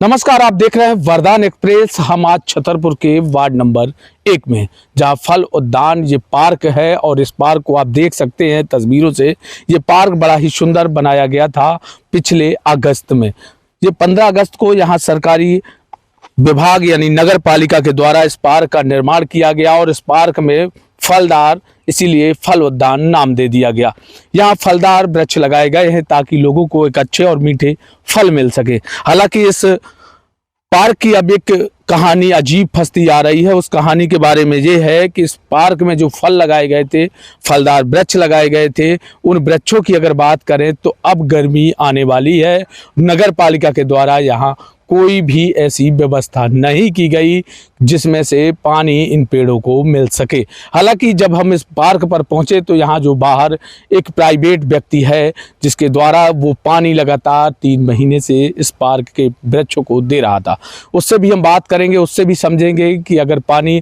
नमस्कार, आप देख रहे हैं वरदान एक्सप्रेस। हम आज छतरपुर के वार्ड नंबर 1 में, जहां फल उद्यान ये पार्क है और इस पार्क को आप देख सकते हैं तस्वीरों से। ये पार्क बड़ा ही सुंदर बनाया गया था पिछले अगस्त में। ये 15 अगस्त को यहाँ सरकारी विभाग यानी नगर पालिका के द्वारा इस पार्क का निर्माण किया गया और इस पार्क में फलदार, इसीलिए फल उद्यान नाम दे दिया गया। यहाँ फलदार वृक्ष लगाए गए हैं ताकि लोगों को एक अच्छे और मीठे फल मिल सके। हालांकि इस पार्क की अब एक कहानी अजीब फंसती आ रही है। उस कहानी के बारे में ये है कि इस पार्क में जो फल लगाए गए थे, फलदार वृक्ष लगाए गए थे, उन वृक्षों की अगर बात करें तो अब गर्मी आने वाली है। नगर पालिका के द्वारा यहाँ कोई भी ऐसी व्यवस्था नहीं की गई जिसमें से पानी इन पेड़ों को मिल सके। हालांकि जब हम इस पार्क पर पहुंचे तो यहाँ जो बाहर एक प्राइवेट व्यक्ति है जिसके द्वारा वो पानी लगातार 3 महीने से इस पार्क के वृक्षों को दे रहा था, उससे भी हम बात करेंगे, उससे भी समझेंगे कि अगर पानी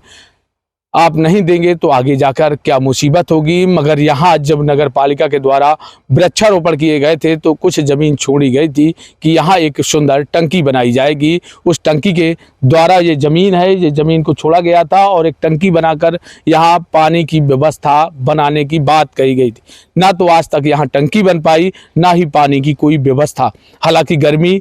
आप नहीं देंगे तो आगे जाकर क्या मुसीबत होगी। मगर यहाँ जब नगर पालिका के द्वारा वृक्षारोपण किए गए थे तो कुछ ज़मीन छोड़ी गई थी कि यहाँ एक सुंदर टंकी बनाई जाएगी। उस टंकी के द्वारा ये ज़मीन है, ये ज़मीन को छोड़ा गया था और एक टंकी बनाकर यहाँ पानी की व्यवस्था बनाने की बात कही गई थी। ना तो आज तक यहाँ टंकी बन पाई, ना ही पानी की कोई व्यवस्था। हालांकि गर्मी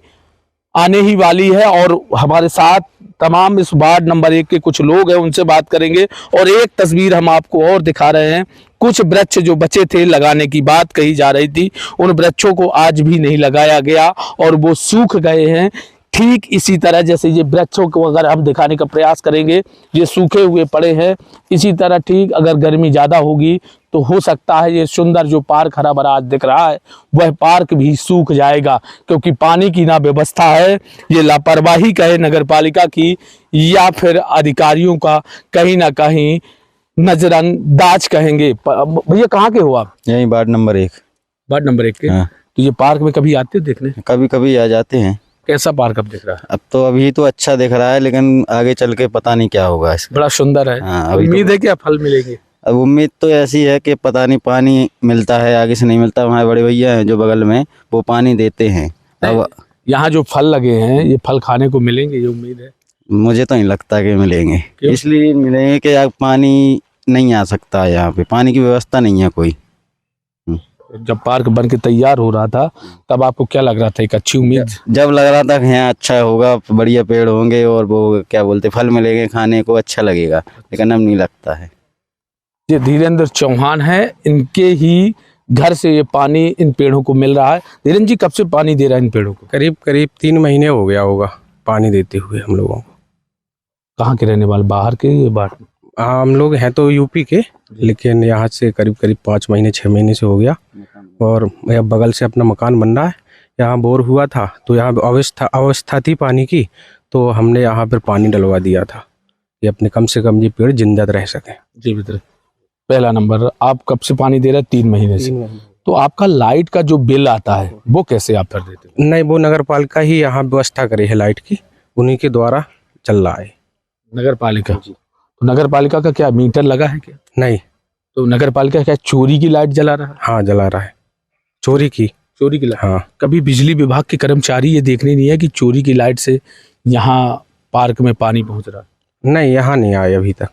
आने ही वाली है और हमारे साथ तमाम इस वार्ड नंबर 1 के कुछ लोग हैं, उनसे बात करेंगे। और एक तस्वीर हम आपको और दिखा रहे हैं। कुछ वृक्ष जो बचे थे लगाने की बात कही जा रही थी, उन वृक्षों को आज भी नहीं लगाया गया और वो सूख गए हैं। ठीक इसी तरह जैसे ये वृक्षों को अगर हम दिखाने का प्रयास करेंगे, ये सूखे हुए पड़े हैं, इसी तरह ठीक अगर गर्मी ज़्यादा होगी तो हो सकता है ये सुंदर जो पार्क हरा भरा आज दिख रहा है वह पार्क भी सूख जाएगा, क्योंकि पानी की ना व्यवस्था है। ये लापरवाही कहे नगर पालिका की या फिर अधिकारियों का कहीं ना कहीं नजरअंदाज कहेंगे। भैया कहाँ के हो आप? यही वार्ड नंबर 1। वार्ड नंबर 1 के? हाँ। तो ये पार्क में कभी आते हो देखने? कभी कभी आ जाते हैं। कैसा पार्क अब दिख रहा है? अब तो अभी तो अच्छा दिख रहा है, लेकिन आगे चल के पता नहीं क्या होगा इसका। बड़ा सुंदर है। हाँ, उम्मीद है कि फल मिलेंगे? अब उम्मीद तो ऐसी है कि पता नहीं पानी मिलता है, आगे से नहीं मिलता। हमारे बड़े भैया हैं जो बगल में, वो पानी देते हैं। अब यहाँ जो फल लगे हैं ये फल खाने को मिलेंगे, ये उम्मीद है? मुझे तो नहीं लगता कि मिलेंगे। इसलिए मिलेंगे कि अब पानी नहीं आ सकता है, यहाँ पे पानी की व्यवस्था नहीं है कोई। जब पार्क बन के तैयार हो रहा था तब आपको क्या लग रहा था? एक अच्छी उम्मीद? जब लग रहा था कि यहाँ अच्छा होगा, बढ़िया पेड़ होंगे और वो क्या बोलते फल मिलेंगे, खाने को अच्छा लगेगा, लेकिन अब नहीं लगता है। ये धीरेन्द्र चौहान है, इनके ही घर से ये पानी इन पेड़ों को मिल रहा है। धीरेन्द्र जी कब से पानी दे रहा है इन पेड़ों को? करीब 3 महीने हो गया होगा पानी देते हुए हम लोगों को। कहाँ के रहने वाले? बाहर के? ये बात हम लोग हैं तो यूपी के, लेकिन यहाँ से करीब 5 महीने 6 महीने से हो गया। और यहाँ बगल से अपना मकान बन रहा है। यहाँ बोर हुआ था तो यहाँ अवस्था थी पानी की, तो हमने यहाँ पर पानी डलवा दिया था कि अपने कम से कम ये पेड़ जिंदा रह सकें। जी मित्र, पहला नंबर, आप कब से पानी दे रहे हैं? 3 महीने से। तो आपका लाइट का जो बिल आता है वो कैसे आप कर देते हैं? नहीं, वो नगर पालिका ही यहाँ व्यवस्था करे है लाइट की, उन्हीं के द्वारा चल रहा है। नगर पालिका? तो नगर पालिका का क्या मीटर लगा है क्या? नहीं। तो नगर पालिका क्या चोरी की लाइट जला रहा है? हाँ, जला रहा है। चोरी की लाइट? हाँ। कभी बिजली विभाग के कर्मचारी ये देखने नहीं है कि चोरी की लाइट से यहाँ पार्क में पानी पहुँच रहा है? नहीं, यहाँ नहीं आए अभी तक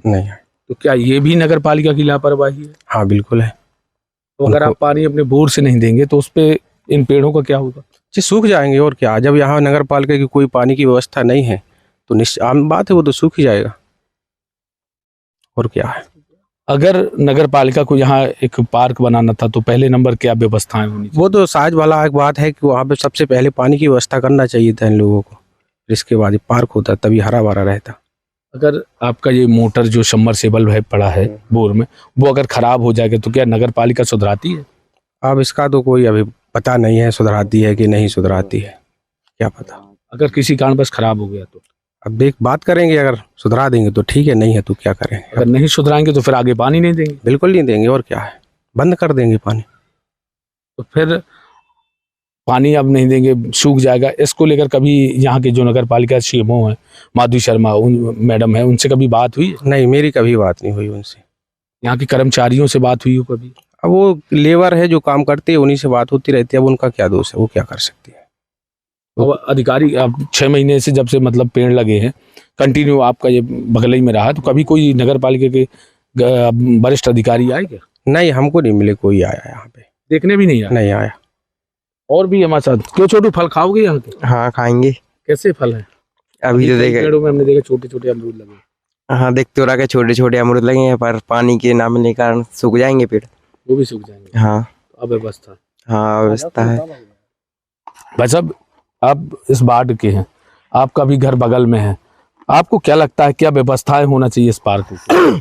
नहीं आए। तो क्या ये भी नगर पालिका की लापरवाही है? हाँ, बिल्कुल है। तो अगर आप पानी अपने बोर से नहीं देंगे तो उस पे इन पेड़ों का क्या होगा? जी, सूख जाएंगे और क्या। जब यहाँ नगर पालिका की कोई पानी की व्यवस्था नहीं है तो निश्चित आम बात है, वो तो सूख ही जाएगा। और क्या है, अगर नगर पालिका को यहाँ एक पार्क बनाना था तो पहले नंबर क्या व्यवस्थाएं होनी चाहिए? वो तो साज वाला एक बात है कि वहाँ पे सबसे पहले पानी की व्यवस्था करना चाहिए था इन लोगों को, इसके बाद ये पार्क होता तभी हरा भरा रहता। अगर आपका ये मोटर जो सबमर्सिबल है पड़ा है बोर में, वो अगर खराब हो जाएगा तो क्या नगर पालिका सुधराती है? अब इसका तो कोई अभी पता नहीं है, सुधराती है कि नहीं सुधराती है, क्या पता। अगर किसी कारण बस खराब हो गया तो अब बात करेंगे, अगर सुधरा देंगे तो ठीक है, नहीं है तो क्या करेंगे। अगर नहीं सुधराएंगे तो फिर आगे पानी नहीं देंगे? बिल्कुल नहीं देंगे, और क्या है, बंद कर देंगे पानी। तो फिर पानी अब नहीं देंगे, सूख जाएगा। इसको लेकर कभी यहाँ के जो नगर पालिका सीएमओ हैं, माधवी शर्मा मैडम है, उनसे कभी बात हुई है? नहीं, मेरी कभी बात नहीं हुई उनसे। यहाँ के कर्मचारियों से बात हुई हो कभी? अब वो लेबर है जो काम करते हैं, उन्हीं से बात होती रहती है। अब उनका क्या दोष है, वो क्या कर सकती है, अब अधिकारी अब 6 महीने से जब से मतलब पेड़ लगे हैं कंटिन्यू आपका ये बगल ही में रहा, तो कभी कोई नगर पालिका के वरिष्ठ अधिकारी आए क्या? नहीं, हमको नहीं मिले, कोई आया यहाँ पे, देखने भी नहीं आया? नहीं आया। और भी हमारे साथ, क्यों छोटू फल खाओगे यहाँ के? हाँ खाएंगे। कैसे फल है? अभी तो देखे, पेड़ों में हमने देखा छोटे छोटे अमरूद लगे। हाँ देख तो रहा के छोटे छोटे अमरूद लगे हैं, पर पानी के ना मिलने के कारण सूख जाएंगे पेड़। वो भी सूख जाएंगे। हाँ अव्यवस्था। हाँ व्यवस्था है। भाई साहब, आप इस वार्ड के हैं, आपका भी घर बगल में है, आपको क्या लगता है क्या व्यवस्थाएं होना चाहिए इस पार्क में?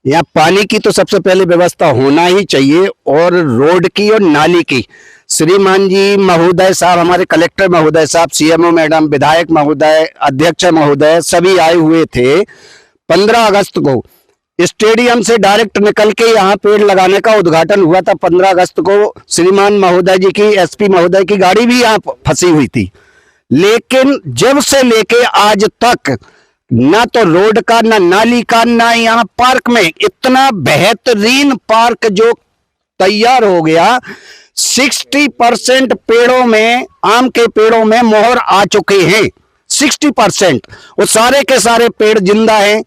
यहाँ पानी की तो सबसे पहले व्यवस्था होना ही चाहिए, और रोड की और नाली की। श्रीमान जी महोदय साहब, हमारे कलेक्टर महोदय साहब, सीएमओ मैडम, विधायक महोदय, अध्यक्ष महोदय सभी आए हुए थे 15 अगस्त को। स्टेडियम से डायरेक्ट निकल के यहाँ पेड़ लगाने का उद्घाटन हुआ था 15 अगस्त को। श्रीमान महोदय जी की, एसपी महोदय की गाड़ी भी यहाँ फंसी हुई थी। लेकिन जब से लेके आज तक ना तो रोड का, ना नाली का, ना यहाँ पार्क में इतना बेहतरीन पार्क जो तैयार हो गया। 60% पेड़ों में, आम के पेड़ों में मोहर आ चुके हैं। 60% वो सारे के सारे पेड़ जिंदा हैं।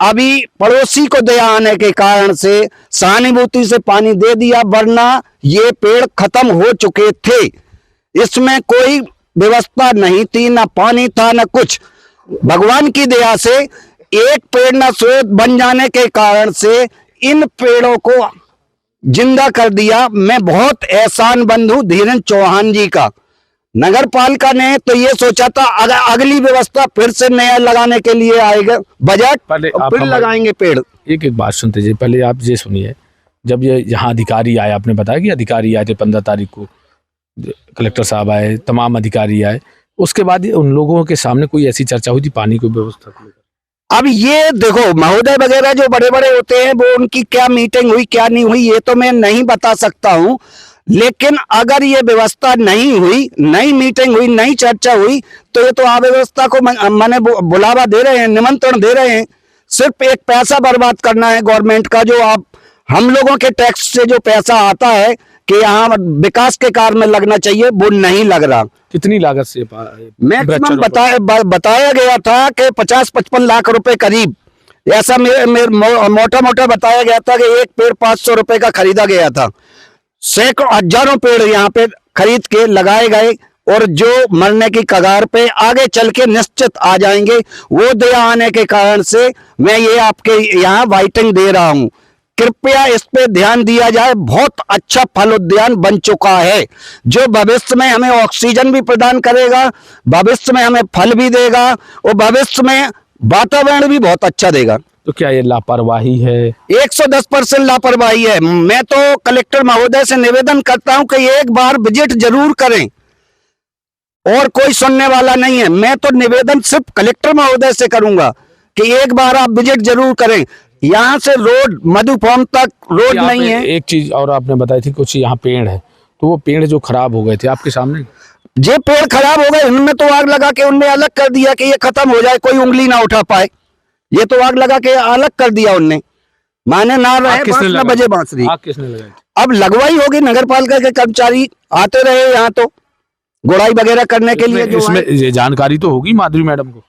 अभी पड़ोसी को दया आने के कारण से सहानुभूति से पानी दे दिया, वरना ये पेड़ खत्म हो चुके थे। इसमें कोई व्यवस्था नहीं थी, ना पानी था, ना कुछ। भगवान की दया से एक पेड़ ना स्रोत बन जाने के कारण से इन पेड़ों को जिंदा कर दिया। मैं बहुत एहसान बंद हूं धीरेन्द्र चौहान जी का। नगर पालिका ने तो ये सोचा था अगली व्यवस्था फिर से नया लगाने के लिए आएगा बजट, फिर लगाएंगे पेड़। एक एक बात सुनते जाइए, पहले आप ये सुनिए। जब ये यहाँ अधिकारी आए, आपने बताया कि अधिकारी आए थे 15 तारीख को, कलेक्टर साहब आए, तमाम अधिकारी आए, उसके बाद उन लोगों के सामने कोई ऐसी चर्चा हुई थी पानी की व्यवस्था को लेकर? अब ये देखो, महोदय वगैरह जो बड़े बड़े होते हैं, वो उनकी क्या मीटिंग हुई क्या नहीं हुई ये तो मैं नहीं बता सकता हूं। लेकिन अगर ये व्यवस्था नहीं हुई, नई मीटिंग हुई, नई चर्चा हुई, तो ये तो अव्यवस्था को मैंने बुलावा दे रहे हैं, निमंत्रण दे रहे हैं। सिर्फ एक पैसा बर्बाद करना है गवर्नमेंट का, जो आप हम लोगों के टैक्स से जो पैसा आता है कि यहाँ विकास के कार्य में लगना चाहिए, वो नहीं लग रहा। कितनी लागत से? मैक्सिमम बताया गया था कि 50-55 लाख रुपए करीब, ऐसा मोटा मोटा बताया गया था कि एक पेड़ 500 रुपए का खरीदा गया था। सैकड़ों हजारों पेड़ यहाँ पे खरीद के लगाए गए, और जो मरने की कगार पे आगे चल के निश्चित आ जाएंगे। वो दया आने के कारण से मैं ये आपके यहाँ वाइटिंग दे रहा हूँ। कृपया इस पे ध्यान दिया जाए। बहुत अच्छा फल उद्यान बन चुका है, जो भविष्य में हमें ऑक्सीजन भी प्रदान करेगा, भविष्य में हमें फल भी देगा, और भविष्य में वातावरण भी बहुत अच्छा देगा। तो क्या ये लापरवाही है? 110% लापरवाही है। मैं तो कलेक्टर महोदय से निवेदन करता हूं कि एक बार विजिट जरूर करें, और कोई सुनने वाला नहीं है। मैं तो निवेदन सिर्फ कलेक्टर महोदय से करूंगा कि एक बार आप विजिट जरूर करें। यहाँ से रोड मधुफार्म तक रोड नहीं है। एक चीज और आपने बताई थी, कुछ यहाँ पेड़ है, तो वो पेड़ जो खराब हो गए थे आपके सामने, जे पेड़ खराब हो गए, इनमें तो आग लगा के उनने अलग कर दिया कि ये खत्म हो जाए, कोई उंगली ना उठा पाए। ये तो आग लगा के अलग कर दिया उनने, माने ना रहे, किसने बजे बांसुरी। आग किसने लगाई? अब लगवाई होगी, नगर पालिका के कर्मचारी आते रहे यहाँ तो गुड़ाई वगैरह करने के लिए। इसमें ये जानकारी तो होगी माधुरी मैडम को?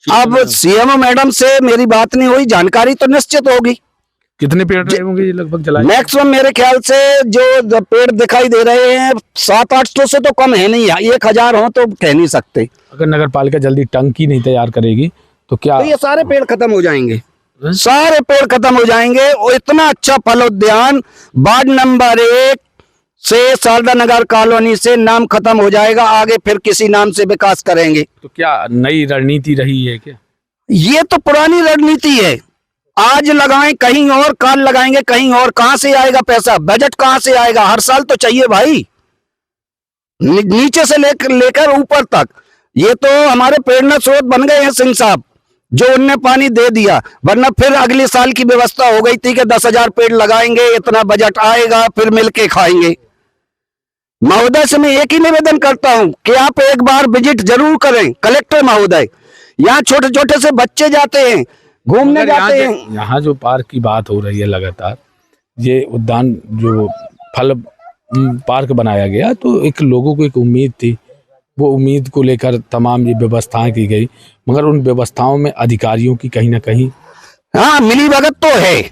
अब सीएमओ मैडम से मेरी बात नहीं हुई, जानकारी तो निश्चित होगी। कितने पेड़ रहे होंगे ये लगभग जलाए? मैक्सिमम मेरे ख्याल से जो पेड़ दिखाई दे रहे हैं 700-800 से तो कम है नहीं, 1000 हो तो कह नहीं सकते। अगर नगर पालिका जल्दी टंकी नहीं तैयार करेगी तो क्या तो ये सारे पेड़ खत्म हो जाएंगे, सारे पेड़ खत्म हो जाएंगे। और इतना अच्छा फल उद्यान वार्ड नंबर 1 से शारदा नगर कॉलोनी से नाम खत्म हो जाएगा, आगे फिर किसी नाम से विकास करेंगे। तो क्या नई रणनीति रही है क्या? ये तो पुरानी रणनीति है। आज लगाएं कहीं और, काल लगाएंगे कहीं और। कहां से आएगा पैसा? बजट कहां से आएगा? हर साल तो चाहिए भाई, नीचे से लेकर ऊपर तक। ये तो हमारे प्रेरणा स्रोत बन गए हैं सिंह साहब, जो उनने पानी दे दिया, वरना फिर अगले साल की व्यवस्था हो गई थी कि 10,000 पेड़ लगाएंगे, इतना बजट आएगा, फिर मिलके खाएंगे। महोदय से मैं एक ही निवेदन करता हूं कि आप एक बार विजिट जरूर करें, कलेक्टर महोदय। यहाँ छोटे छोटे से बच्चे जाते हैं, घूमने जाते हैं। यहाँ जो पार्क की बात हो रही है लगातार, ये उद्यान जो फल पार्क बनाया गया, तो एक लोगों को एक उम्मीद थी वो उम्मीद को लेकर तमाम ये व्यवस्थाएं की गई, मगर उन व्यवस्थाओं में अधिकारियों की कहीं ना कहीं हाँ मिली भगत तो है,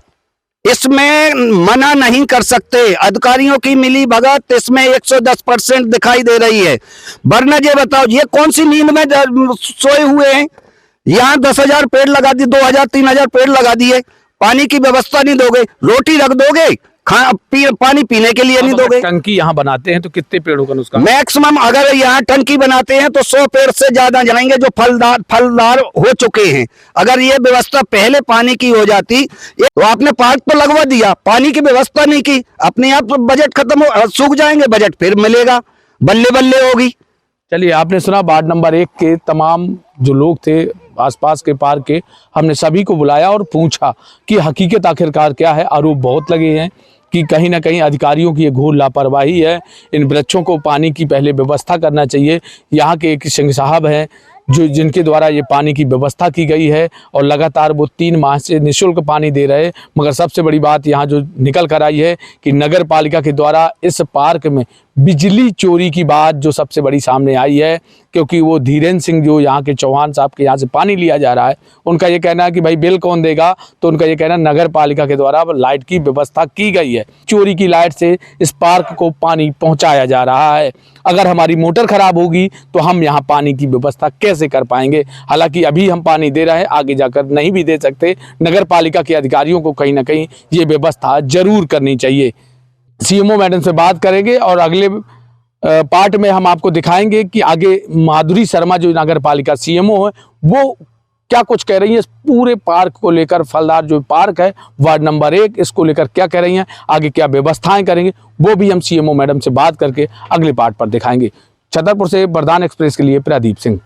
इसमें मना नहीं कर सकते। अधिकारियों की मिली भगत इसमें 110% दिखाई दे रही है। वरना ये बताओ, ये कौन सी नींद में सोए हुए हैं? यहाँ 10,000 पेड़ लगा दिए, 2,000 3,000 पेड़ लगा दिए, पानी की व्यवस्था नहीं दोगे, रोटी रख दोगे, पानी पीने के लिए नहीं अब अगर दोगे। टंकी यहाँ बनाते हैं तो कितने पेड़ होगा उसका? मैक्सिमम अगर यहाँ टंकी बनाते हैं तो 100 पेड़ से ज्यादा जाएंगे जो फलदार हो चुके हैं। अगर ये व्यवस्था पहले पानी की हो जाती तो आपने पार्क तो लगवा दिया, पानी की व्यवस्था नहीं की, अपने आप तो बजट खत्म हो, सूख जाएंगे, बजट फिर मिलेगा, बल्ले बल्ले होगी। चलिए, आपने सुना वार्ड नंबर 1 के तमाम जो लोग थे आसपास के पार्क के, हमने सभी को बुलाया और पूछा कि हकीकत आखिरकार क्या है। आरोप बहुत लगे हैं कि कहीं ना कहीं अधिकारियों की ये घोर लापरवाही है। इन वृक्षों को पानी की पहले व्यवस्था करना चाहिए। यहाँ के एक सिंह साहब हैं जिनके द्वारा ये पानी की व्यवस्था की गई है और लगातार वो 3 माह से निःशुल्क पानी दे रहे। मगर सबसे बड़ी बात यहाँ जो निकल कर आई है कि नगर पालिका के द्वारा इस पार्क में बिजली चोरी की बात जो सबसे बड़ी सामने आई है, क्योंकि वो धीरेन्द्र सिंह जो यहाँ के चौहान साहब के यहाँ से पानी लिया जा रहा है, उनका ये कहना है कि भाई बिल कौन देगा, तो उनका ये कहना नगर पालिका के द्वारा लाइट की व्यवस्था की गई है, चोरी की लाइट से इस पार्क को पानी पहुँचाया जा रहा है। अगर हमारी मोटर खराब होगी तो हम यहाँ पानी की व्यवस्था कैसे कर पाएंगे? हालांकि अभी हम पानी दे रहे हैं, आगे जाकर नहीं भी दे सकते। नगर पालिका के अधिकारियों को कहीं ना कहीं ये व्यवस्था जरूर करनी चाहिए। सीएमओ मैडम से बात करेंगे और अगले पार्ट में हम आपको दिखाएंगे कि आगे माधुरी शर्मा जो नगर पालिका सीएमओ है वो क्या कुछ कह रही है इस पूरे पार्क को लेकर। फलदार जो पार्क है वार्ड नंबर 1, इसको लेकर क्या कह रही हैं, आगे क्या व्यवस्थाएं करेंगे, वो भी हम सीएमओ मैडम से बात करके अगले पार्ट पर दिखाएंगे। छतरपुर से वरदान एक्सप्रेस के लिए प्रदीप सिंह।